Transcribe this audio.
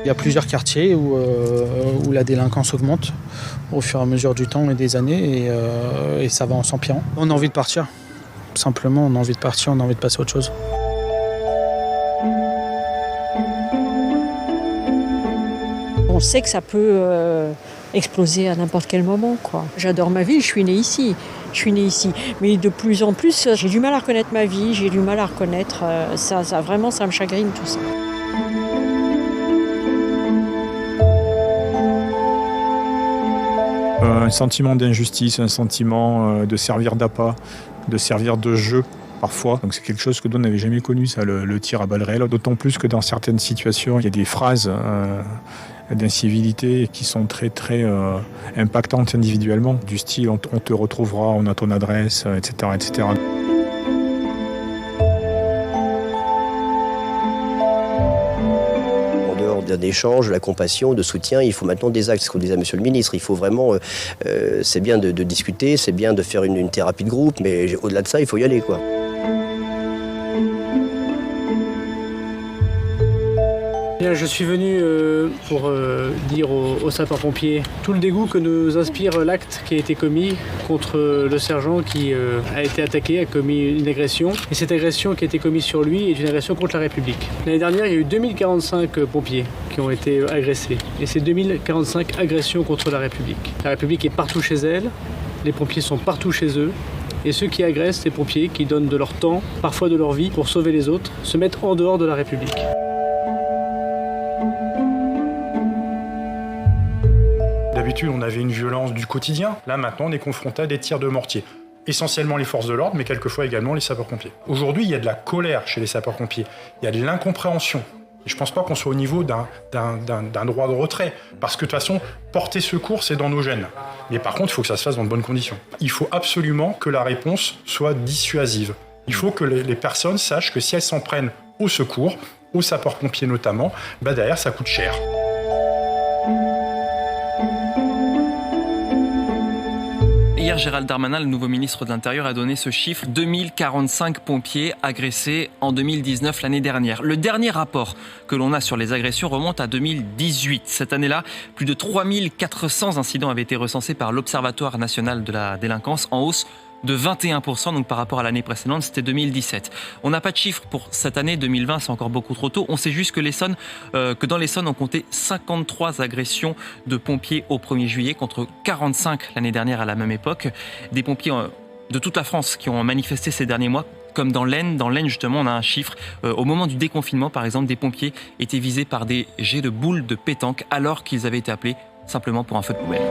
Il y a plusieurs quartiers où la délinquance augmente au fur et à mesure du temps et des années et ça va en s'empirant. On a envie de partir, simplement on a envie de partir, on a envie de passer à autre chose. On sait que ça peut exploser à n'importe quel moment, quoi. J'adore ma ville, je suis née ici. Mais de plus en plus, j'ai du mal à reconnaître ma vie, j'ai du mal à reconnaître ça vraiment, ça me chagrine tout ça. Un sentiment d'injustice, un sentiment de servir d'appât, de servir de jeu parfois. Donc c'est quelque chose que nous on n'avait jamais connu, ça, le tir à balles réelles. D'autant plus que dans certaines situations, il y a des phrases d'incivilité qui sont très impactantes individuellement, du style on te retrouvera, on a ton adresse, etc. etc. D'un échange, de la compassion, de soutien, il faut maintenant des actes. C'est ce qu'on disait à Monsieur le Ministre. Il faut vraiment, c'est bien de discuter, c'est bien de faire une thérapie de groupe, mais au-delà de ça, il faut y aller, quoi. Je suis venu pour dire aux sapeurs-pompiers tout le dégoût que nous inspire l'acte qui a été commis contre le sergent qui a été attaqué, a commis une agression. Et cette agression qui a été commise sur lui est une agression contre la République. L'année dernière, il y a eu 2045 pompiers qui ont été agressés. Et c'est 2045 agressions contre la République. La République est partout chez elle, les pompiers sont partout chez eux. Et ceux qui agressent ces pompiers, qui donnent de leur temps, parfois de leur vie, pour sauver les autres, se mettent en dehors de la République. D'habitude, on avait une violence du quotidien. Là, maintenant, on est confronté à des tirs de mortier. Essentiellement les forces de l'ordre, mais quelquefois également les sapeurs-pompiers. Aujourd'hui, il y a de la colère chez les sapeurs-pompiers. Il y a de l'incompréhension. Et je ne pense pas qu'on soit au niveau d'un droit de retrait. Parce que de toute façon, porter secours, c'est dans nos gènes. Mais par contre, il faut que ça se fasse dans de bonnes conditions. Il faut absolument que la réponse soit dissuasive. Il faut que les personnes sachent que si elles s'en prennent au secours, aux sapeurs-pompiers notamment, derrière, ça coûte cher. Hier, Gérald Darmanin, le nouveau ministre de l'Intérieur, a donné ce chiffre, 2045 pompiers agressés en 2019, l'année dernière. Le dernier rapport que l'on a sur les agressions remonte à 2018. Cette année-là, plus de 3400 incidents avaient été recensés par l'Observatoire national de la délinquance, en hausse de 21%, donc par rapport à l'année précédente, c'était 2017. On n'a pas de chiffres pour cette année 2020, c'est encore beaucoup trop tôt. On sait juste que dans l'Essonne, on comptait 53 agressions de pompiers au 1er juillet contre 45 l'année dernière à la même époque. Des pompiers de toute la France qui ont manifesté ces derniers mois, comme dans l'Aisne. Dans l'Aisne, justement, on a un chiffre. Au moment du déconfinement, par exemple, des pompiers étaient visés par des jets de boules de pétanque alors qu'ils avaient été appelés simplement pour un feu de poubelle.